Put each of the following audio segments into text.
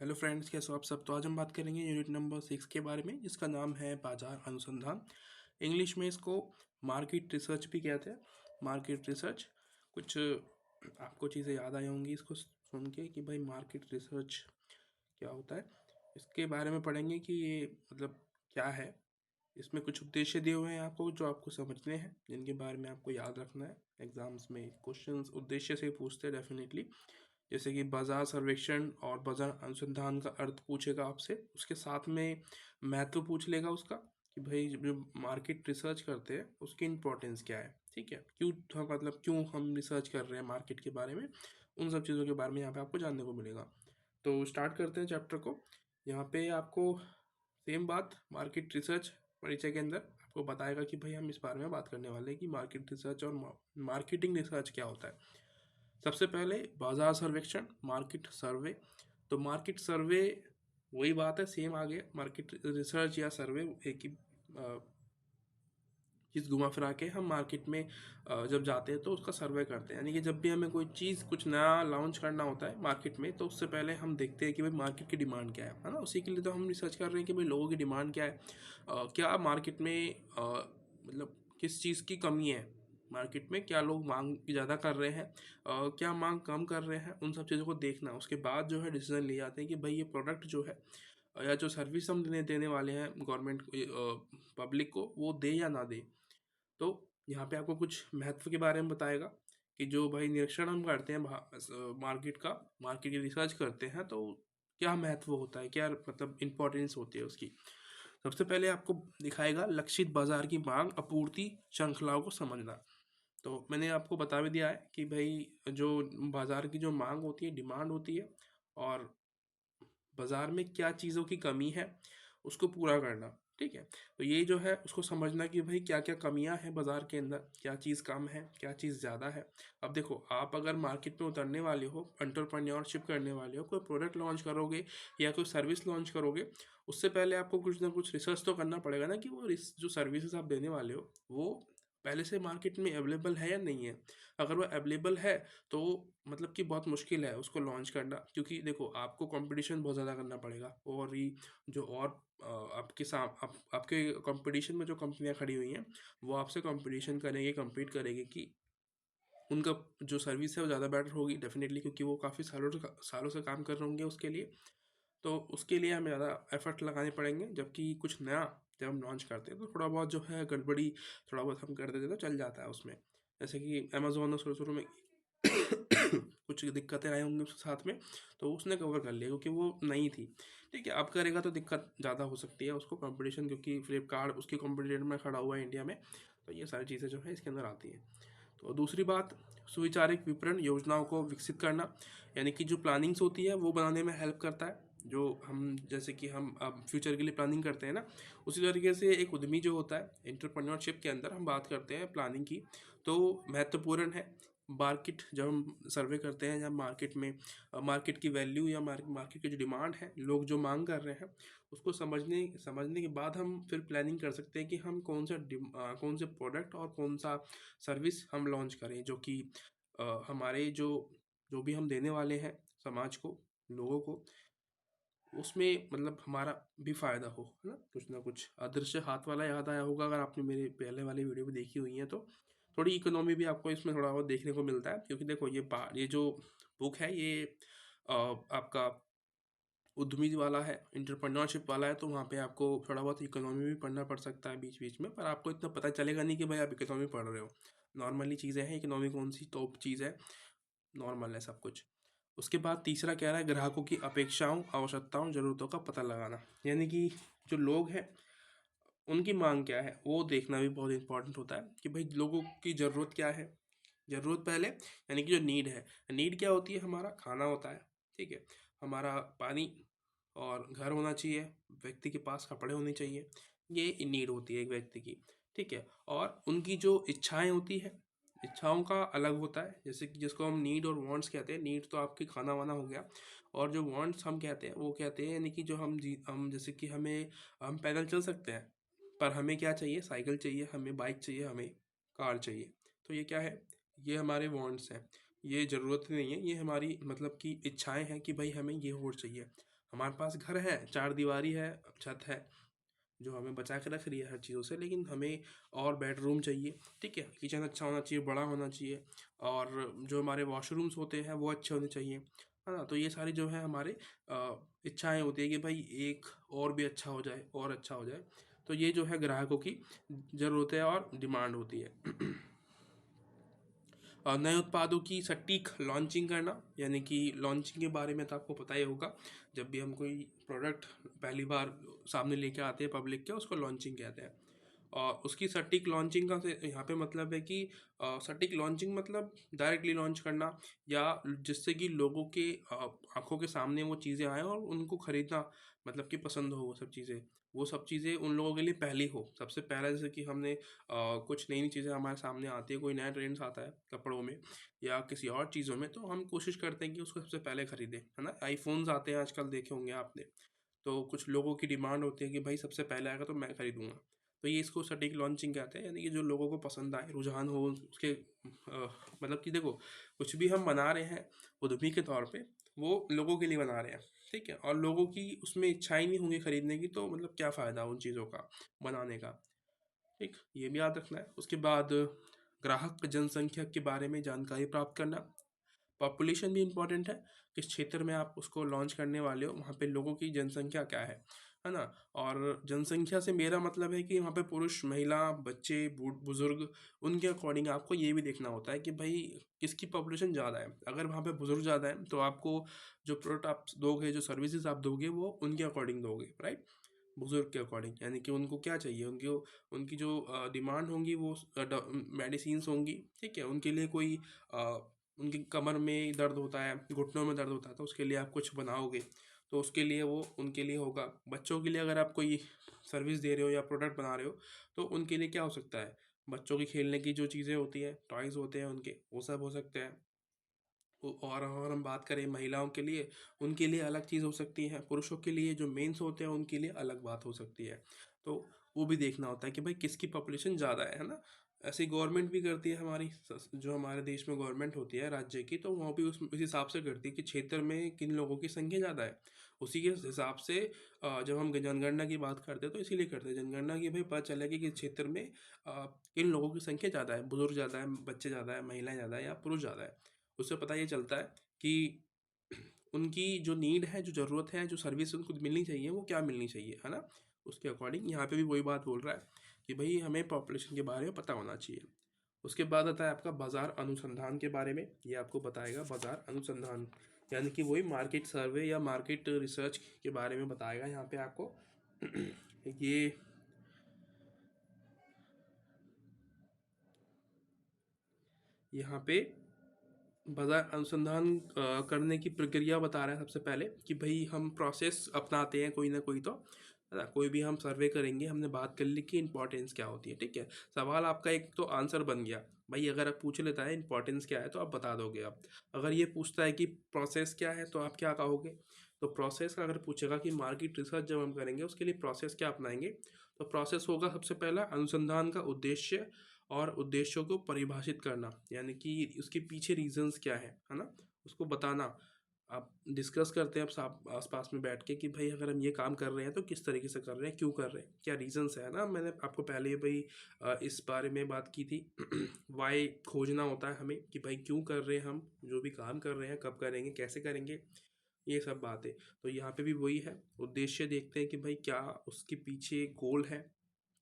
Hello friends, कैसे हो आप सब। तो आज हम बात करेंगे यूनिट नंबर 6 के बारे में, जिसका नाम है बाजार अनुसंधान। इंग्लिश में इसको मार्केट रिसर्च भी कहते हैं। मार्केट रिसर्च, कुछ आपको चीज़ें याद आई होंगी इसको सुन के कि भाई मार्केट रिसर्च क्या होता है। इसके बारे में पढ़ेंगे कि ये मतलब क्या है। इसमें कुछ उद्देश्य दिए हुए हैं आपको, जो आपको समझने हैं, जिनके बारे में आपको याद रखना है। एग्जाम्स में क्वेश्चंस उद्देश्य से पूछते हैं डेफिनेटली। जैसे कि बाजार सर्वेक्षण और बाजार अनुसंधान का अर्थ पूछेगा आपसे, उसके साथ में महत्व पूछ लेगा उसका कि भाई जो मार्केट रिसर्च करते हैं उसकी इम्पोर्टेंस क्या है। ठीक है, क्यों मतलब क्यों हम रिसर्च कर रहे हैं मार्केट के बारे में, उन सब चीज़ों के बारे में यहाँ पे आपको जानने को मिलेगा। तो स्टार्ट करते हैं चैप्टर को। यहाँ पे आपको सेम बात मार्केट रिसर्च परिचय के अंदर आपको बताएगा कि भाई हम इस बारे में बात करने वाले हैं कि मार्केट रिसर्च और मार्केटिंग रिसर्च क्या होता है। सबसे पहले बाजार सर्वेक्षण, मार्केट सर्वे। तो मार्केट सर्वे वही बात है, सेम आगे मार्केट रिसर्च या सर्वे एक ही चीज़ घुमा फिरा के हम मार्केट में जब जाते हैं तो उसका सर्वे करते हैं। यानी कि जब भी हमें कोई चीज़ कुछ नया लॉन्च करना होता है मार्केट में, तो उससे पहले हम देखते हैं कि भाई मार्केट की डिमांड क्या है ना। उसी के लिए तो हम रिसर्च कर रहे हैं कि भाई लोगों की डिमांड क्या है, क्या मार्केट में मतलब किस चीज़ की कमी है, मार्केट में क्या लोग मांग ज़्यादा कर रहे हैं, क्या मांग कम कर रहे हैं, उन सब चीज़ों को देखना। उसके बाद जो है डिसीजन लिए जाते हैं कि भाई ये प्रोडक्ट जो है या जो सर्विस हम देने वाले हैं गवर्नमेंट पब्लिक को, वो दे या ना दे। तो यहाँ पे आपको कुछ महत्व के बारे में बताएगा कि जो भाई निरीक्षण हम करते हैं मार्केट का, मार्केट की रिसर्च करते हैं, तो क्या महत्व होता है, क्या मतलब इम्पोर्टेंस होती है उसकी। सबसे पहले आपको दिखाएगा लक्षित बाजार की मांग आपूर्ति श्रृंखलाओं को समझना। तो मैंने आपको बता भी दिया है कि भाई जो बाजार की जो मांग होती है, डिमांड होती है, और बाजार में क्या चीज़ों की कमी है उसको पूरा करना। ठीक है, तो ये जो है उसको समझना कि भाई क्या क्या कमियां हैं बाजार के अंदर, क्या चीज़ कम है, क्या चीज़ ज़्यादा है। अब देखो, आप अगर मार्केट में उतरने वाले हो, एंटरप्रेन्योरशिप करने वाले हो, कोई प्रोडक्ट लॉन्च करोगे या कोई सर्विस लॉन्च करोगे, उससे पहले आपको कुछ ना कुछ रिसर्च तो करना पड़ेगा ना कि वो जो सर्विसेज आप देने वाले हो वो पहले से मार्केट में अवेलेबल है या नहीं है। अगर वो अवेलेबल है तो मतलब कि बहुत मुश्किल है उसको लॉन्च करना, क्योंकि देखो आपको कंपटीशन बहुत ज़्यादा करना पड़ेगा। और ही जो और आपके कंपटीशन में जो कंपनियां खड़ी हुई हैं, वो आपसे कंपटीशन करेंगे, compete करेंगे कि उनका जो सर्विस है वो ज़्यादा बेटर होगी डेफिनेटली, क्योंकि वो काफ़ी सालों से काम कर रहे होंगे उसके लिए। तो उसके लिए हमें ज़्यादा एफर्ट लगाने पड़ेंगे। जबकि कुछ नया जब हम लॉन्च करते हैं तो थोड़ा बहुत जो है गड़बड़ी, थोड़ा बहुत हम कर देते तो चल जाता है उसमें। जैसे कि अमेजोन ने शुरू शुरू में कुछ दिक्कतें आई होंगी उसके साथ में, तो उसने कवर कर लिया क्योंकि वो नई थी। ठीक है, अब करेगा तो दिक्कत ज़्यादा हो सकती है उसको कंपटीशन, क्योंकि फ्लिपकार्ट उसकी कॉम्पिटिटर में खड़ा हुआ है इंडिया में। तो ये सारी चीज़ें जो है इसके अंदर आती हैं। तो दूसरी बात, सुविचारिक विपणन योजनाओं को विकसित करना, यानी कि जो प्लानिंग्स होती है वो बनाने में हेल्प करता है। जो हम जैसे कि हम अब फ्यूचर के लिए प्लानिंग करते हैं ना, उसी तरीके से एक उद्यमी जो होता है, एंटरप्रेन्योरशिप के अंदर हम बात करते हैं प्लानिंग की, तो महत्वपूर्ण है। मार्केट जब हम सर्वे करते हैं, जब मार्केट में मार्केट की वैल्यू या मार्केट की जो डिमांड है, लोग जो मांग कर रहे हैं, उसको समझने समझने के बाद हम फिर प्लानिंग कर सकते हैं कि हम कौन से प्रोडक्ट और कौन सा सर्विस हम लॉन्च करें, जो कि हमारे जो जो भी हम देने वाले हैं समाज को, लोगों को, उसमें मतलब हमारा भी फ़ायदा हो, है ना। कुछ ना कुछ अदृश्य हाथ वाला याद आया होगा अगर आपने मेरे पहले वाली वीडियो भी देखी हुई है तो। थोड़ी इकोनॉमी भी आपको इसमें थोड़ा बहुत देखने को मिलता है, क्योंकि देखो ये जो बुक है ये आपका उद्यमी वाला है, एंटरप्रेन्योरशिप वाला है, तो वहाँ पे आपको थोड़ा बहुत इकोनॉमी भी पढ़ना पड़ सकता है बीच बीच में, पर आपको इतना पता चलेगा नहीं कि भाई आप इकोनॉमी पढ़ रहे हो। नॉर्मली चीज़ें हैं, इकोनॉमी कौन सी टॉप चीज़ है, नॉर्मल है सब कुछ। उसके बाद तीसरा कह रहा है ग्राहकों की अपेक्षाओं, आवश्यकताओं, ज़रूरतों का पता लगाना। यानी कि जो लोग हैं उनकी मांग क्या है वो देखना भी बहुत इंपॉर्टेंट होता है कि भाई लोगों की ज़रूरत क्या है। ज़रूरत पहले, यानी कि जो नीड है, नीड क्या होती है, हमारा खाना होता है, ठीक है, हमारा पानी और घर होना चाहिए, व्यक्ति के पास कपड़े होने चाहिए, ये नीड होती है एक व्यक्ति की। ठीक है, और उनकी जो इच्छाएं होती है, इच्छाओं का अलग होता है, जैसे कि जिसको हम नीड और वांट्स कहते हैं। नीड तो आपकी खाना वाना हो गया, और जो वांट्स हम कहते हैं वो कहते हैं यानी कि जो हम जैसे कि हम पैदल चल सकते हैं, पर हमें क्या चाहिए, साइकिल चाहिए, हमें बाइक चाहिए, हमें कार चाहिए। तो ये क्या है, ये हमारे वांट्स हैं, ये ज़रूरत नहीं है, ये हमारी मतलब कि इच्छाएं हैं कि भाई हमें ये और चाहिए। हमारे पास घर है, चार दीवारी है, छत है, जो हमें बचा के रख रही है हर चीज़ों से, लेकिन हमें और बेडरूम चाहिए, ठीक है, किचन अच्छा होना चाहिए, बड़ा होना चाहिए, और जो हमारे वॉशरूम्स होते हैं वो अच्छे होने चाहिए, है ना। तो ये सारी जो है हमारे इच्छाएं होती है कि भाई एक और भी अच्छा हो जाए, और अच्छा हो जाए। तो ये जो है ग्राहकों की ज़रूरत है और डिमांड होती है। नए उत्पादों की सटीक लॉन्चिंग करना, यानी कि लॉन्चिंग के बारे में तो आपको पता ही होगा, जब भी हम कोई प्रोडक्ट पहली बार सामने लेके आते हैं पब्लिक के, उसको लॉन्चिंग कहते हैं। और उसकी सटीक लॉन्चिंग का से यहाँ पे मतलब है कि सटीक लॉन्चिंग मतलब डायरेक्टली लॉन्च करना, या जिससे कि लोगों के आंखों के सामने वो चीज़ें आएँ और उनको ख़रीदना, मतलब कि पसंद हो वो सब चीज़ें उन लोगों के लिए पहली हो, सबसे पहले। जैसे कि हमने कुछ नई नई चीज़ें हमारे सामने आती है, कोई नया ट्रेंड्स आता है कपड़ों में या किसी और चीज़ों में, तो हम कोशिश करते हैं कि उसको सबसे पहले ख़रीदें, है ना। आईफोन्स आते हैं आजकल, देखे होंगे आपने। तो कुछ लोगों की डिमांड होती है कि भाई सबसे पहले आएगा तो मैं खरीदूंगा। तो ये इसको सटीक लॉन्चिंग कहते हैं, यानी कि जो लोगों को पसंद आए, रुझान हो उसके मतलब कि देखो, कुछ भी हम बना रहे हैं उद्यमी के तौर पे, वो लोगों के लिए बना रहे हैं, ठीक है, और लोगों की उसमें इच्छाएं नहीं होंगी खरीदने की, तो मतलब क्या फ़ायदा उन चीज़ों का बनाने का, ठीक, ये भी याद रखना है। उसके बाद ग्राहक जनसंख्या के बारे में जानकारी प्राप्त करना, पॉपुलेशन भी इम्पोर्टेंट है। किस क्षेत्र में आप उसको लॉन्च करने वाले हो, वहाँ पे लोगों की जनसंख्या क्या है ना। और जनसंख्या से मेरा मतलब है कि वहाँ पे पुरुष, महिला, बच्चे, बुजुर्ग, उनके अकॉर्डिंग आपको ये भी देखना होता है कि भाई किसकी पॉपुलेशन ज़्यादा है। अगर वहाँ पे बुजुर्ग ज़्यादा है तो आपको जो प्रोडक्ट आप दोगे, जो सर्विसेज आप दोगे, वो उनके अकॉर्डिंग दोगे, राइट, बुजुर्ग के अकॉर्डिंग। यानी कि उनको क्या चाहिए, उनकी जो डिमांड होंगी वो मेडिसिन्स होंगी, ठीक है, उनके लिए कोई उनकी कमर में दर्द होता है, घुटनों में दर्द होता है, तो उसके लिए आप कुछ बनाओगे, तो उसके लिए वो उनके लिए होगा। बच्चों के लिए अगर आप कोई सर्विस दे रहे हो या प्रोडक्ट बना रहे हो, तो उनके लिए क्या हो सकता है, बच्चों की खेलने की जो चीज़ें होती हैं, टॉयज़ होते हैं उनके, वो सब हो सकते हैं। और हम बात करें महिलाओं के लिए, उनके लिए अलग चीज़ हो सकती है, पुरुषों के लिए जो मेंस होते हैं उनके लिए अलग बात हो सकती है। तो वो भी देखना होता है कि भाई किसकी पॉपुलेशन ज़्यादा है ना। ऐसी गवर्नमेंट भी करती है हमारी, जो हमारे देश में गवर्नमेंट होती है राज्य की, तो वो भी उस हिसाब से करती है कि क्षेत्र में किन लोगों की संख्या ज़्यादा है। उसी के हिसाब से जब हम जनगणना की बात करते हैं तो इसीलिए करते हैं जनगणना की, भाई पता चले कि क्षेत्र में किन लोगों की संख्या ज़्यादा है, बुजुर्ग ज़्यादा है, बच्चे ज़्यादा है, महिलाएं ज़्यादा है या पुरुष ज़्यादा है। उससे पता ये चलता है कि उनकी जो नीड है, जो ज़रूरत है, जो सर्विस उनको मिलनी चाहिए, वो क्या मिलनी चाहिए, है ना। उसके अकॉर्डिंग यहाँ पे भी वही बात बोल रहा है कि भाई हमें पॉपुलेशन के बारे में पता होना चाहिए। उसके बाद आता है आपका बाज़ार अनुसंधान के बारे में। ये आपको बताएगा बाज़ार अनुसंधान, यानी कि वही मार्केट सर्वे या मार्केट रिसर्च के बारे में बताएगा यहाँ पे आपको। ये यहाँ पे बाजार अनुसंधान करने की प्रक्रिया बता रहा है सबसे पहले, कि भाई हम प्रोसेस अपनाते हैं कोई ना कोई, तो है ना, कोई भी हम सर्वे करेंगे, हमने बात कर ली कि इंपॉर्टेंस क्या होती है, ठीक है। सवाल आपका एक तो आंसर बन गया भाई, अगर आप पूछ लेता है इंपॉर्टेंस क्या है तो आप बता दोगे आप। अगर ये पूछता है कि प्रोसेस क्या है तो आप क्या कहोगे। तो प्रोसेस का अगर पूछेगा कि मार्केट रिसर्च जब हम करेंगे उसके लिए प्रोसेस क्या अपनाएंगे, तो प्रोसेस होगा सबसे पहला अनुसंधान का उद्देश्य और उद्देश्यों को परिभाषित करना, यानी कि उसके पीछे रीजंस क्या है ना, उसको बताना। आप डिस्कस करते हैं आप आस पास में बैठ के कि भाई अगर हम ये काम कर रहे हैं तो किस तरीके से कर रहे हैं, क्यों कर रहे हैं, क्या रीजंस है ना। मैंने आपको पहले ही भाई इस बारे में बात की थी। वाई खोजना होता है हमें कि भाई क्यों कर रहे हैं, हम जो भी काम कर रहे हैं, कब करेंगे, कैसे करेंगे, ये सब बातें। तो यहाँ पे भी वही है, उद्देश्य देखते हैं कि भाई क्या उसके पीछे गोल है,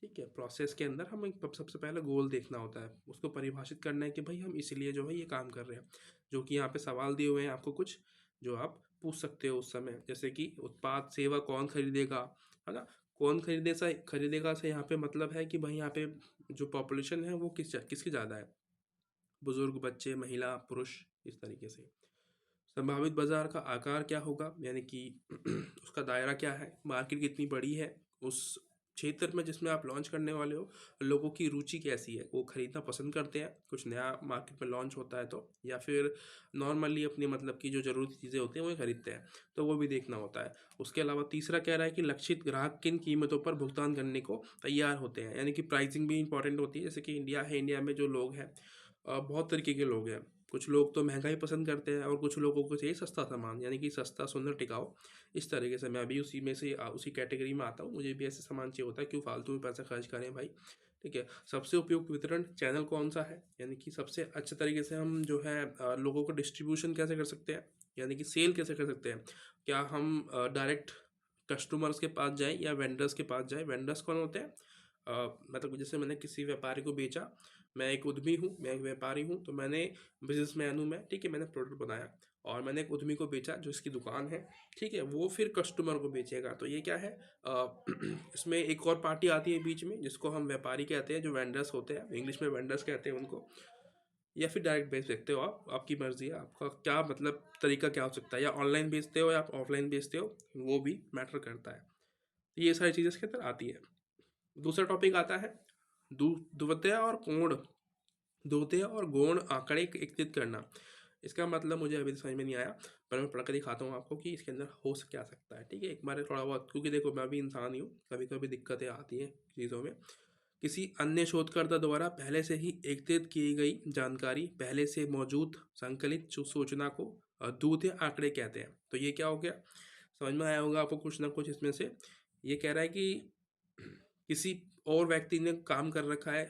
ठीक है। प्रोसेस के अंदर हमें सबसे पहले गोल देखना होता है, उसको परिभाषित करना है कि भाई हम इसलिए जो है ये काम कर रहे हैं। जो कि यहाँ पे सवाल दिए हुए हैं आपको कुछ, जो आप पूछ सकते हो उस समय, जैसे कि उत्पाद सेवा कौन खरीदेगा, है ना। कौन खरीदेगा से यहाँ पे मतलब है कि भाई यहाँ पे जो पॉपुलेशन है वो किसकी ज़्यादा है, बुजुर्ग, बच्चे, महिला, पुरुष, इस तरीके से। संभावित बाजार का आकार क्या होगा, यानी कि उसका दायरा क्या है, मार्केट कितनी बड़ी है, उस क्षेत्र में जिसमें आप लॉन्च करने वाले हो, लोगों की रुचि कैसी है, वो खरीदना पसंद करते हैं कुछ नया मार्केट में लॉन्च होता है तो, या फिर नॉर्मली अपनी मतलब की जो ज़रूरी चीज़ें होती हैं वही खरीदते हैं, तो वो भी देखना होता है। उसके अलावा तीसरा कह रहा है कि लक्षित ग्राहक किन कीमतों पर भुगतान करने को तैयार होते हैं, यानी कि प्राइसिंग भी इंपॉर्टेंट होती है। जैसे कि इंडिया है, इंडिया में जो लोग हैं बहुत तरीके के लोग हैं, कुछ लोग तो महंगाई पसंद करते हैं और कुछ लोगों को चाहिए सस्ता सामान, यानी कि सस्ता, सुंदर, टिकाऊ। इस तरीके से मैं भी उसी में से उसी कैटेगरी में आता हूँ। मुझे भी ऐसे सामान चाहिए होता है, क्यों फालतू में पैसा खर्च करें भाई। ठीक है। सबसे उपयुक्त वितरण चैनल कौन सा है, यानी कि सबसे अच्छे तरीके से हम जो है लोगों को डिस्ट्रीब्यूशन कैसे कर सकते हैं, यानी कि सेल कैसे कर सकते हैं। क्या हम डायरेक्ट कस्टमर्स के पास जाएं या वेंडर्स के पास जाएं। वेंडर्स कौन होते हैं, मतलब जैसे मैंने किसी व्यापारी को बेचा, मैं एक उद्यमी हूँ, मैं एक व्यापारी हूँ, तो मैंने बिजनेसमैन हूँ मैं, ठीक है, मैंने प्रोडक्ट बनाया और मैंने एक उद्यमी को बेचा जो इसकी दुकान है, ठीक है, वो फिर कस्टमर को बेचेगा। तो ये क्या है, इसमें एक और पार्टी आती है बीच में जिसको हम व्यापारी कहते हैं, जो वेंडर्स होते हैं, इंग्लिश में वेंडर्स कहते हैं उनको। या फिर डायरेक्ट बेच सकते हो आप, आपकी मर्जी है, आपका क्या मतलब तरीका क्या हो सकता है, या ऑनलाइन बेचते हो या आप ऑफलाइन बेचते हो, वो भी मैटर करता है। ये सारी चीज़ें इसके अंदर आती है। दूसरा टॉपिक आता है द्वितीय और कोण, द्वितीय और गौण आंकड़े एकत्रित करना। इसका मतलब मुझे अभी समझ में नहीं आया, पर मैं पढ़ कर दिखाता हूँ आपको कि इसके अंदर हो क्या सकता है। ठीक है, एक बार थोड़ा बहुत, क्योंकि देखो मैं भी इंसान ही हूँ, कभी कभी दिक्कतें आती हैं चीज़ों में। किसी अन्य शोधकर्ता द्वारा पहले से ही एकत्रित की गई जानकारी, पहले से मौजूद संकलित सूचना को द्वितीय आंकड़े कहते हैं। तो ये क्या हो गया, समझ में आया होगा आपको कुछ ना कुछ इसमें से। ये कह रहा है कि किसी और व्यक्ति ने काम कर रखा है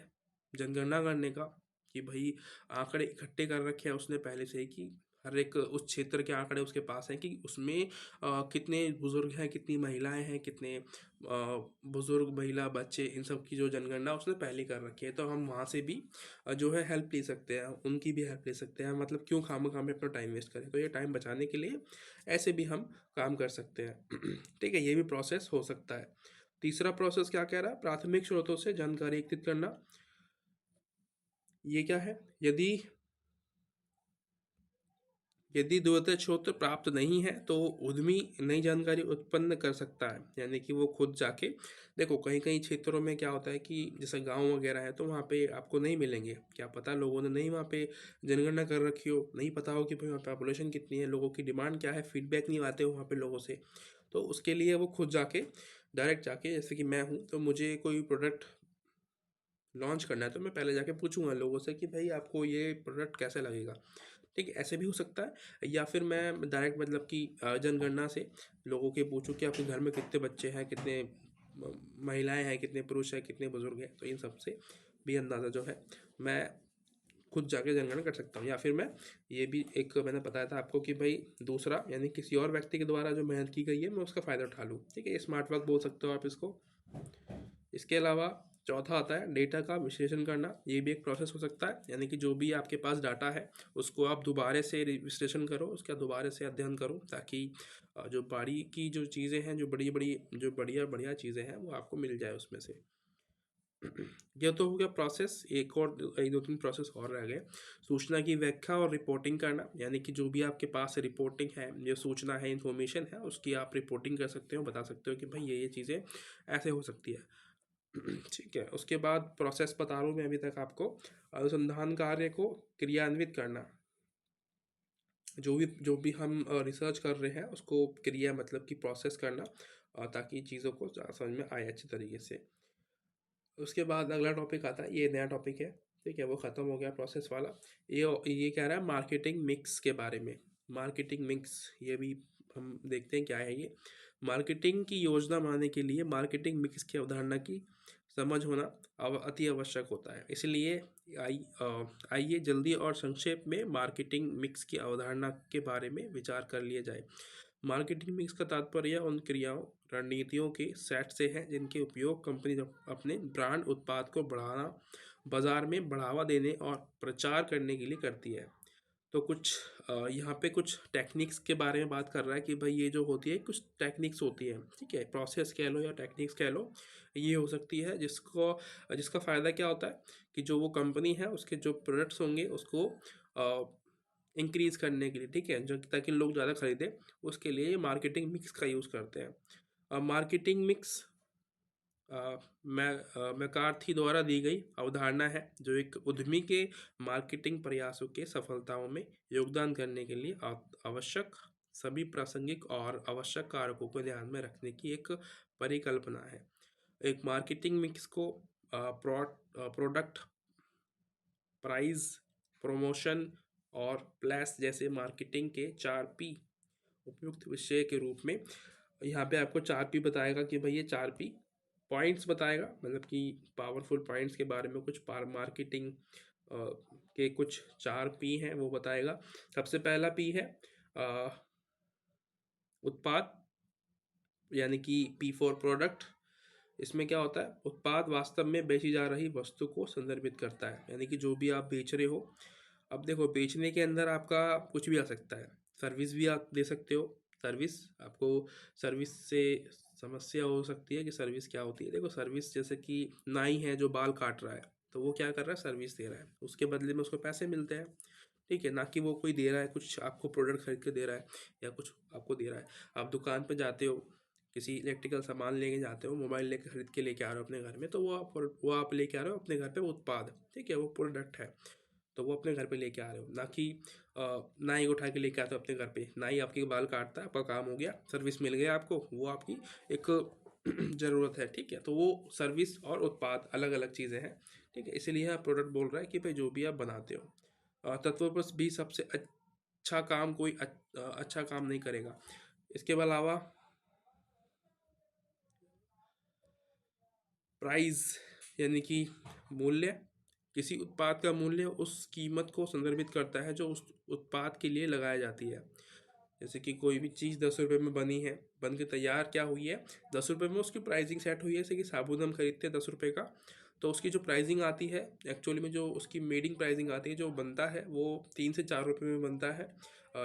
जनगणना करने का, कि भाई आंकड़े इकट्ठे कर रखे हैं उसने पहले से ही, कि हर एक उस क्षेत्र के आंकड़े उसके पास हैं, कि उसमें कितने बुजुर्ग हैं, कितनी महिलाएं हैं, कितने बुजुर्ग, महिला, बच्चे, इन सब की जो जनगणना उसने पहले कर रखी है। तो हम वहाँ से भी जो है हेल्प ले सकते हैं, उनकी भी हेल्प ले सकते हैं। मतलब क्यों खाम में अपना टाइम वेस्ट करें, तो ये टाइम बचाने के लिए ऐसे भी हम काम कर सकते हैं। ठीक है, ये भी प्रोसेस हो सकता है। तीसरा प्रोसेस क्या कह रहा है, प्राथमिक स्रोतों से जानकारी एकत्रित करना। ये क्या है, यदि यदि द्वितीय स्रोत प्राप्त नहीं है तो उद्यमी नई जानकारी उत्पन्न कर सकता है, यानी कि वो खुद जाके, देखो कहीं कहीं क्षेत्रों में क्या होता है कि जैसे गांव वगैरह है तो वहाँ पे आपको नहीं मिलेंगे, क्या पता लोगों ने नहीं वहाँ पे जनगणना कर रखी हो, नहीं पता हो कि भाई वहाँ पॉपुलेशन कितनी है, लोगों की डिमांड क्या है, फीडबैक नहीं आते हो वहाँ पे लोगों से। तो उसके लिए वो खुद जाके, डायरेक्ट जाके, जैसे कि मैं हूँ तो मुझे कोई प्रोडक्ट लॉन्च करना है तो मैं पहले जाके पूछूंगा लोगों से कि भाई आपको ये प्रोडक्ट कैसे लगेगा। ठीक है, ऐसे भी हो सकता है। या फिर मैं डायरेक्ट मतलब कि जनगणना से लोगों के पूछूं कि आपके घर में कितने बच्चे हैं, कितने महिलाएं हैं, कितने पुरुष हैं, कितने बुजुर्ग हैं। तो इन सब से भी अंदाज़ा जो है मैं खुद जाके जनगणना कर सकता हूँ। या फिर मैं, ये भी एक मैंने बताया था आपको कि भाई दूसरा, यानी किसी और व्यक्ति के द्वारा जो मेहनत की गई है मैं उसका फ़ायदा उठा लूँ। ठीक है, स्मार्ट वर्क बोल सकते हो आप इसको। इसके अलावा चौथा आता है डेटा का विश्लेषण करना। ये भी एक प्रोसेस हो सकता है, यानी कि जो भी आपके पास डाटा है उसको आप दोबारा से विश्लेषण करो, उसका दोबारा से अध्ययन करो, ताकि जो बारी की जो चीज़ें हैं, जो बड़ी बड़ी, जो बढ़िया बढ़िया चीज़ें हैं, वो आपको मिल जाए उसमें से। ये तो हो गया प्रोसेस। एक और एक दो तीन प्रोसेस और रह गए। सूचना की व्याख्या और रिपोर्टिंग करना, यानी कि जो भी आपके पास रिपोर्टिंग है, जो सूचना है, इंफॉर्मेशन है, उसकी आप रिपोर्टिंग कर सकते हो, बता सकते हो कि भाई ये चीज़ें ऐसे हो सकती है। ठीक है, उसके बाद प्रोसेस बता रहा हूँ मैं अभी तक आपको। अनुसंधान कार्य को क्रियान्वित करना, जो भी हम रिसर्च कर रहे हैं उसको क्रिया मतलब कि प्रोसेस करना, ताकि चीज़ों को समझ में आए अच्छे तरीके से। उसके बाद अगला टॉपिक आता है, ये नया टॉपिक है। ठीक है, वो ख़त्म हो गया प्रोसेस वाला। ये कह रहा है मार्केटिंग मिक्स के बारे में। मार्केटिंग मिक्स, ये भी हम देखते हैं क्या है ये। मार्केटिंग की योजना बनाने के लिए मार्केटिंग मिक्स की अवधारणा की समझ होना अति आवश्यक होता है। इसलिए आइए जल्दी और संक्षेप में मार्केटिंग मिक्स की अवधारणा के बारे में विचार कर लिया जाए। मार्केटिंग मिक्स का तात्पर्य उन क्रियाओं, रणनीतियों के सेट से है जिनके उपयोग कंपनी अपने ब्रांड उत्पाद को बढ़ाना, बाजार में बढ़ावा देने और प्रचार करने के लिए करती है। तो कुछ यहाँ पे कुछ टेक्निक्स के बारे में बात कर रहा है कि भाई ये जो होती है कुछ टेक्निक्स होती है। ठीक है, प्रोसेस कह लो या टेक्निक्स कह लो, ये हो सकती है जिसका फ़ायदा क्या होता है कि जो वो कंपनी है उसके जो प्रोडक्ट्स होंगे उसको इंक्रीज़ करने के लिए, ठीक है, जो ताकि लोग ज़्यादा खरीदें, उसके लिए ये मार्केटिंग मिक्स का यूज़ करते हैं। मार्केटिंग मिक्स मैकार्थी द्वारा दी गई अवधारणा है जो एक उद्यमी के मार्केटिंग प्रयासों के सफलताओं में योगदान करने के लिए आवश्यक सभी प्रासंगिक और आवश्यक कारकों को ध्यान में रखने की एक परिकल्पना है। एक मार्केटिंग मिक्स को प्रोडक्ट, प्राइस, प्रमोशन, और प्लस जैसे मार्केटिंग के 4 P उपयुक्त विषय के रूप में। यहाँ पे आपको 4 P बताएगा कि भाई ये 4 P पॉइंट्स बताएगा, मतलब कि पावरफुल पॉइंट्स के बारे में कुछ मार्केटिंग के कुछ 4 P हैं वो बताएगा। सबसे पहला P है उत्पाद, यानी कि P4 प्रोडक्ट। इसमें क्या होता है, उत्पाद वास्तव में बेची जा रही वस्तु को संदर्भित करता है, यानी कि जो भी आप बेच रहे हो। अब देखो, बेचने के अंदर आपका कुछ भी आ सकता है, सर्विस भी आप दे सकते हो। सर्विस आपको, सर्विस से समस्या हो सकती है कि सर्विस क्या होती है। देखो, सर्विस जैसे कि नाई है जो बाल काट रहा है, तो वो क्या कर रहा है, सर्विस दे रहा है, उसके बदले में उसको पैसे मिलते हैं। ठीक है, ना कि वो कोई दे रहा है कुछ आपको प्रोडक्ट खरीद के दे रहा है या कुछ आपको दे रहा है। आप दुकान पे जाते हो, किसी इलेक्ट्रिकल सामान लेके जाते हो, मोबाइल लेके खरीद के लेके आ रहे हो अपने घर में, तो वो आप लेके आ रहे हो अपने घर पे, वो उत्पाद, ठीक है, वो प्रोडक्ट है, तो वो अपने घर पे लेके आ रहे हो। ना कि नाई उठा के लेके आते हो अपने घर पे, नाई आपके बाल काटता है, आपका काम हो गया, सर्विस मिल गया आपको, वो आपकी एक ज़रूरत है। ठीक है, तो वो सर्विस और उत्पाद अलग अलग चीज़ें हैं। ठीक है, इसीलिए यहाँ प्रोडक्ट बोल रहा है कि भाई जो भी आप बनाते हो, तत्वों पर भी सबसे अच्छा काम कोई अच्छा काम नहीं करेगा। इसके अलावा प्राइस, यानी कि मूल्य, किसी उत्पाद का मूल्य उस कीमत को संदर्भित करता है जो उस उत्पाद के लिए लगाई जाती है। जैसे कि कोई भी चीज़ 10 रुपये में बनी है, बन के तैयार क्या हुई है, 10 रुपये में उसकी प्राइसिंग सेट हुई है। जैसे कि साबुन हम खरीदते हैं 10 रुपये का, तो उसकी जो प्राइसिंग आती है, एक्चुअली में जो उसकी मेडिंग प्राइसिंग आती है, जो बनता है वो 3 से 4 रुपये में बनता है।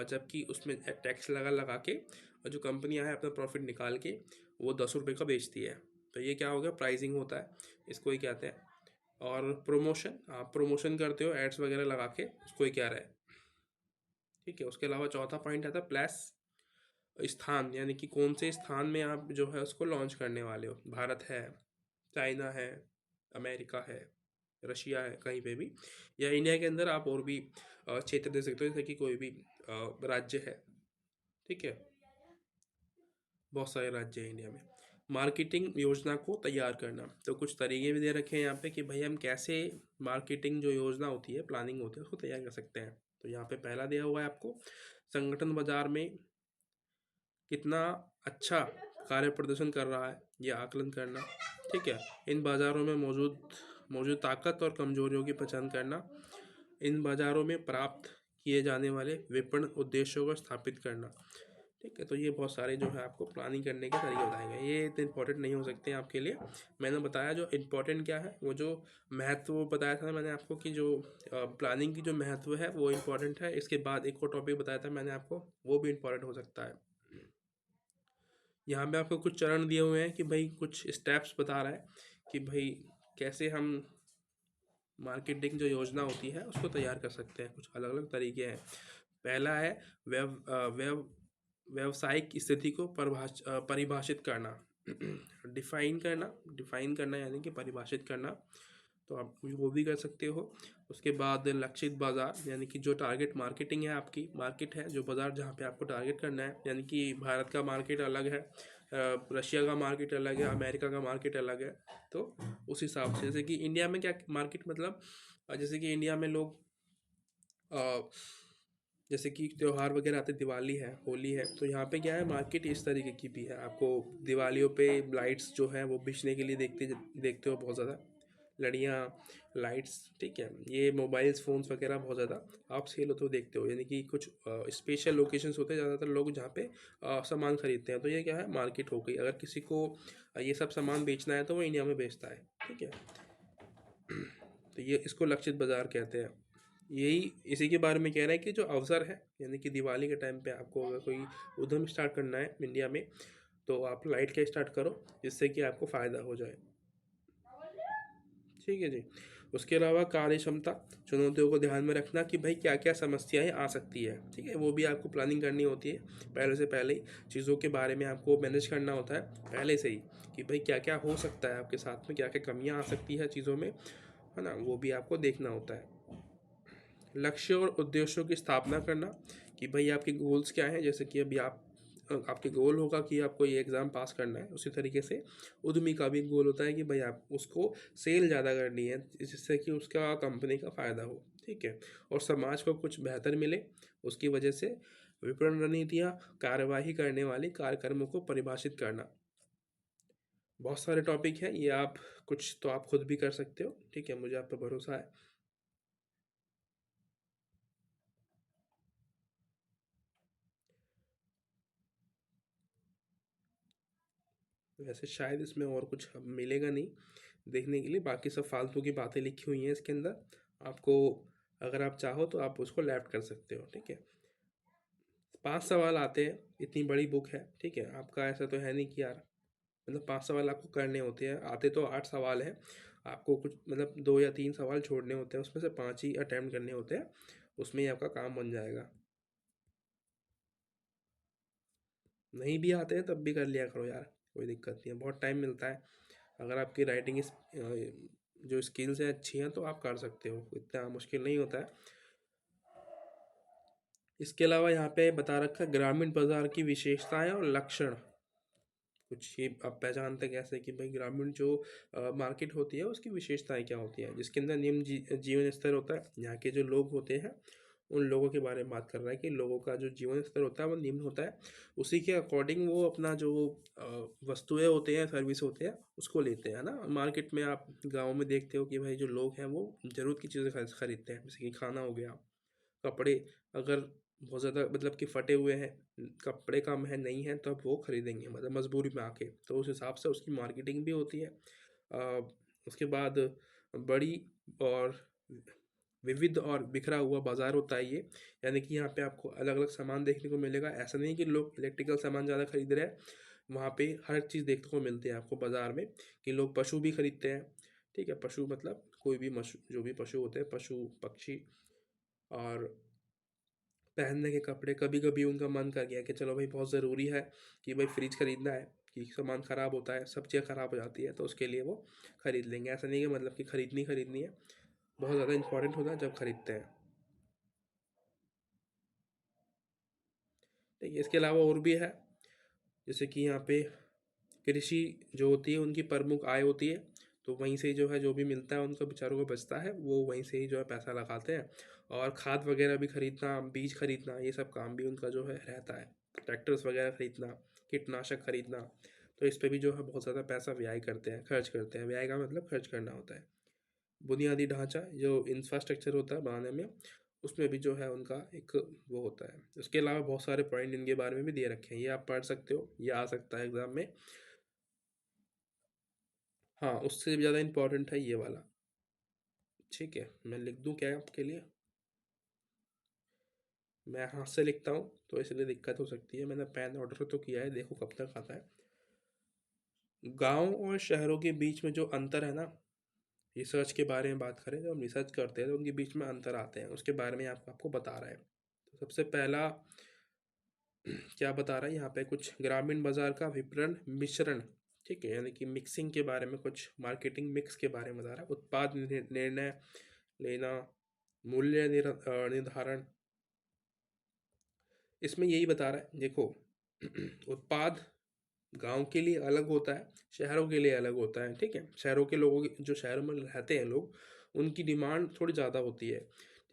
जबकि उसमें टैक्स लगा लगा के जो कंपनियां हैं अपना प्रॉफिट निकाल के वो 10 रुपये का बेचती है। तो ये क्या हो गया, प्राइसिंग होता है, इसको ही कहते हैं। और प्रमोशन, आप प्रमोशन करते हो एड्स वगैरह लगा के, उसको ही कह रहे हैं। ठीक है, उसके अलावा चौथा पॉइंट आता है प्लस स्थान, यानी कि कौन से स्थान में आप जो है उसको लॉन्च करने वाले हो। भारत है, चाइना है, अमेरिका है, रशिया है, कहीं पे भी, या इंडिया के अंदर आप और भी क्षेत्र दे सकते हो, जैसे कि कोई भी राज्य है। ठीक है, बहुत सारे राज्य हैं इंडिया में। मार्केटिंग योजना को तैयार करना, तो कुछ तरीके भी दे रखे हैं यहाँ पे कि भाई हम कैसे मार्केटिंग जो योजना होती है, प्लानिंग होती है, उसको तैयार कर सकते हैं। तो यहाँ पे पहला दिया हुआ है आपको, संगठन बाजार में कितना अच्छा कार्य प्रदर्शन कर रहा है ये आकलन करना। ठीक है, इन बाज़ारों में मौजूद मौजूद ताकत और कमजोरियों की पहचान करना, इन बाज़ारों में प्राप्त किए जाने वाले विपणन उद्देश्यों को स्थापित करना। ठीक है, तो ये बहुत सारे जो है आपको प्लानिंग करने के तरीके बताएंगे। ये इतने इंपॉर्टेंट नहीं हो सकते हैं आपके लिए। मैंने बताया जो इंपॉर्टेंट क्या है, वो जो महत्व वो बताया था मैंने आपको कि जो प्लानिंग की जो महत्व है वो इंपॉर्टेंट है। इसके बाद एक और टॉपिक बताया था मैंने आपको, वो भी इंपॉर्टेंट हो सकता है। यहाँ पे आपको कुछ चरण दिए हुए हैं कि भाई कुछ स्टेप्स बता रहा है कि भाई कैसे हम मार्केटिंग जो योजना होती है उसको तैयार कर सकते हैं। कुछ अलग अलग तरीके हैं। पहला है व्यावसायिक स्थिति को परिभाषित करना, डिफाइन करना यानी कि परिभाषित करना, तो आप वो भी कर सकते हो। उसके बाद लक्षित बाज़ार, यानी कि जो टारगेट मार्केटिंग है, आपकी मार्केट है जो बाज़ार जहाँ पे आपको टारगेट करना है, यानी कि भारत का मार्केट अलग है, रशिया का मार्केट अलग है, अमेरिका का मार्केट अलग है। तो उस हिसाब से, जैसे कि इंडिया में क्या मार्केट, मतलब जैसे कि इंडिया में लोग जैसे कि त्यौहार वगैरह आते, दिवाली है, होली है, तो यहाँ पे क्या है, मार्केट इस तरीके की भी है। आपको दिवालियों पे लाइट्स जो है वो बेचने के लिए देखते हो बहुत ज़्यादा, लड़ियाँ, लाइट्स। ठीक है, ये मोबाइल्स फ़ोन्स वगैरह बहुत ज़्यादा आप सेल होते हुए देखते हो, यानी कि कुछ स्पेशल लोकेशंस होते हैं ज़्यादातर लोग जहाँ पे सामान खरीदते हैं। तो ये क्या है, मार्केट हो गई। अगर किसी को ये सब सामान बेचना है तो वो इंडिया में बेचता है। ठीक है, तो ये इसको लक्षित बाज़ार कहते हैं। यही इसी के बारे में कह रहा है कि जो अवसर है, यानी कि दिवाली के टाइम पे आपको अगर कोई उद्यम स्टार्ट करना है इंडिया में, तो आप लाइट का स्टार्ट करो जिससे कि आपको फ़ायदा हो जाए। ठीक है जी। उसके अलावा कार्य क्षमता, चुनौतियों को ध्यान में रखना कि भाई क्या क्या समस्याएं आ सकती है। ठीक है, वो भी आपको प्लानिंग करनी होती है। पहले से पहले ही चीज़ों के बारे में आपको मैनेज करना होता है पहले से ही, कि भाई क्या क्या हो सकता है आपके साथ में, क्या क्या कमियाँ आ सकती है चीज़ों में, है ना, वो भी आपको देखना होता है। लक्ष्य और उद्देश्यों की स्थापना करना कि भाई आपके गोल्स क्या हैं। जैसे कि अभी आपके गोल होगा कि आपको ये एग्ज़ाम पास करना है, उसी तरीके से उद्यमी का भी गोल होता है कि भाई आप उसको सेल ज़्यादा करनी है जिससे कि उसका कंपनी का फ़ायदा हो। ठीक है, और समाज को कुछ बेहतर मिले, उसकी वजह से विपणन रणनीतियाँ, कार्यवाही करने वाली कार्यक्रमों को परिभाषित करना। बहुत सारे टॉपिक हैं, ये आप कुछ तो आप खुद भी कर सकते हो, ठीक है, मुझे आप पे भरोसा है। वैसे शायद इसमें और कुछ अब मिलेगा नहीं देखने के लिए, बाकी सब फालतू की बातें लिखी हुई हैं इसके अंदर। आपको अगर आप चाहो तो आप उसको लेफ्ट कर सकते हो, ठीक है। 5 सवाल आते हैं, इतनी बड़ी बुक है, ठीक है, आपका ऐसा तो है नहीं कि यार, मतलब 5 सवाल आपको करने होते हैं, आते तो 8 सवाल हैं, आपको कुछ मतलब 2 या 3 सवाल छोड़ने होते हैं, उसमें से 5 ही अटेम्प्ट करने होते हैं, उसमें ही आपका काम बन जाएगा। नहीं भी आते हैं तब भी कर लिया करो यार, कोई दिक्कत नहीं है, बहुत टाइम मिलता है। अगर आपकी राइटिंग जो स्किल्स हैं अच्छी हैं तो आप कर सकते हो, इतना मुश्किल नहीं होता है। इसके अलावा यहाँ पे बता रखा है ग्रामीण बाजार की विशेषताएं और लक्षण। कुछ ये आप पहचानते कैसे कि भाई ग्रामीण जो मार्केट होती है उसकी विशेषताएं क्या होती हैं, जिसके अंदर निम्न जीवन स्तर होता है, यहाँ के जो लोग होते हैं उन लोगों के बारे में बात कर रहा है कि लोगों का जो जीवन स्तर होता है वो निम्न होता है, उसी के अकॉर्डिंग वो अपना जो वस्तुएं होते हैं, सर्विस होते हैं, उसको लेते हैं ना। मार्केट में आप गाँव में देखते हो कि भाई जो लोग हैं वो ज़रूरत की चीज़ें खरीदते हैं, जैसे कि खाना हो गया, कपड़े, अगर बहुत ज़्यादा मतलब कि फटे हुए हैं, कपड़े कम है, नहीं है, तब वो खरीदेंगे, मतलब मजबूरी में आके, तो उस हिसाब से उसकी मार्केटिंग भी होती है। उसके बाद बड़ी और विविध और बिखरा हुआ बाजार होता है ये, यानी कि यहाँ पे आपको अलग अलग सामान देखने को मिलेगा। ऐसा नहीं कि लोग इलेक्ट्रिकल सामान ज़्यादा खरीद रहे हैं, वहाँ पे हर चीज़ देखने को मिलती है आपको बाज़ार में, कि लोग पशु भी खरीदते हैं, ठीक है, पशु मतलब कोई भी जो भी पशु होते हैं, पशु पक्षी, और पहनने के कपड़े। कभी कभी उनका मन कर गया कि चलो भाई बहुत ज़रूरी है कि भाई फ्रिज खरीदना है, कि सामान ख़राब होता है, सब्जियाँ ख़राब हो जाती है, तो उसके लिए वो ख़रीद लेंगे। ऐसा नहीं है मतलब कि खरीदनी है, बहुत ज़्यादा इंपॉर्टेंट होता है जब खरीदते हैं। ठीक है, इसके अलावा और भी है, जैसे कि यहाँ पे कृषि जो होती है उनकी प्रमुख आय होती है, तो वहीं से जो है जो भी मिलता है उनको बेचारों को बचता है, वो वहीं से ही जो है पैसा लगाते हैं। और खाद वगैरह भी खरीदना, बीज खरीदना, ये सब काम भी उनका जो है रहता है, ट्रैक्टर्स वगैरह खरीदना, कीटनाशक खरीदना, तो इस पे भी जो है बहुत ज़्यादा पैसा व्यय करते हैं, खर्च करते हैं। व्यय का मतलब खर्च करना होता है। बुनियादी ढांचा जो इंफ्रास्ट्रक्चर होता है बनाने में, उसमें भी जो है उनका एक वो होता है। उसके अलावा बहुत सारे पॉइंट इनके बारे में भी दे रखे हैं, ये आप पढ़ सकते हो, ये आ सकता है एग्जाम में। हाँ, उससे भी ज़्यादा इम्पोर्टेंट है ये वाला। ठीक है, मैं लिख दूँ क्या आपके लिए? मैं हाथ से लिखता हूँ तो इसलिए दिक्कत हो सकती है, मैंने पेन ऑर्डर तो किया है, देखो कब तक आता है। गांव और शहरों के बीच में जो अंतर है ना, रिसर्च के बारे में बात करें, जब हम रिसर्च करते हैं तो उनके बीच में अंतर आते हैं, उसके बारे में आपको बता रहा है। तो सबसे पहला क्या बता रहा है यहाँ पे, कुछ ग्रामीण बाजार का विपणन मिश्रण, ठीक है, यानी कि मिक्सिंग के बारे में, कुछ मार्केटिंग मिक्स के बारे में बता रहा है। उत्पाद निर्णय लेना, मूल्य निर्धारण, इसमें यही बता रहा है देखो। उत्पाद गांव के लिए अलग होता है, शहरों के लिए अलग होता है, ठीक है। शहरों के लोगों की, जो शहरों में रहते हैं लोग, उनकी डिमांड थोड़ी ज़्यादा होती है,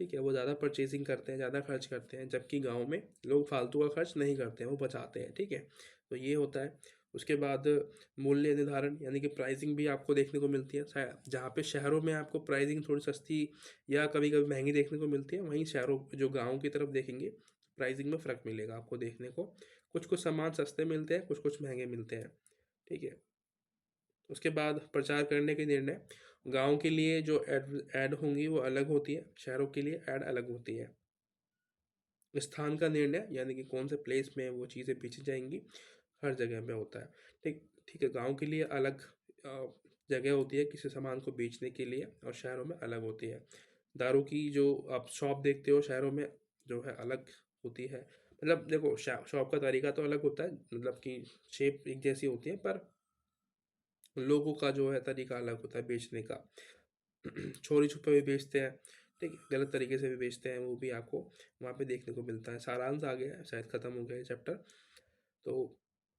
ठीक है, वो ज़्यादा परचेजिंग करते हैं, ज़्यादा खर्च करते हैं, जबकि गांव में लोग फालतू का खर्च नहीं करते हैं, वो बचाते हैं, ठीक है। तो ये होता है। उसके बाद मूल्य निर्धारण, यानी कि प्राइसिंग भी आपको देखने को मिलती है। जहाँ पे शहरों में आपको प्राइसिंग थोड़ी सस्ती या कभी कभी महंगी देखने को मिलती है, वहीं शहरों जो गाँव की तरफ देखेंगे, प्राइसिंग में फ़र्क मिलेगा आपको देखने को। कुछ कुछ सामान सस्ते मिलते हैं, कुछ कुछ महंगे मिलते हैं, ठीक है। उसके बाद प्रचार करने के निर्णय, गांव के लिए जो ऐड होंगी वो अलग होती है, शहरों के लिए ऐड अलग होती है। स्थान का निर्णय, यानी कि कौन से प्लेस में वो चीज़ें बेची जाएंगी, हर जगह में होता है। ठीक ठीक है, गांव के लिए अलग जगह होती है किसी सामान को बेचने के लिए, और शहरों में अलग होती है। दारू की जो आप शॉप देखते हो शहरों में, जो है अलग होती है। मतलब देखो शॉप का तरीका तो अलग होता है, मतलब कि शेप एक जैसी होती है, पर लोगों का जो है तरीका अलग होता है बेचने का। चोरी छुपे भी बेचते हैं, ठीक है, गलत तरीके से भी बेचते हैं, वो भी आपको वहाँ पे देखने को मिलता है। सारांश आ गया है, शायद ख़त्म हो गया है चैप्टर। तो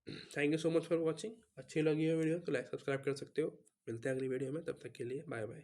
thank you so much for watching. अच्छी लगी है वीडियो तो लाइक सब्सक्राइब कर सकते हो। मिलते हैं अगली वीडियो में, तब तक के लिए बाय बाय।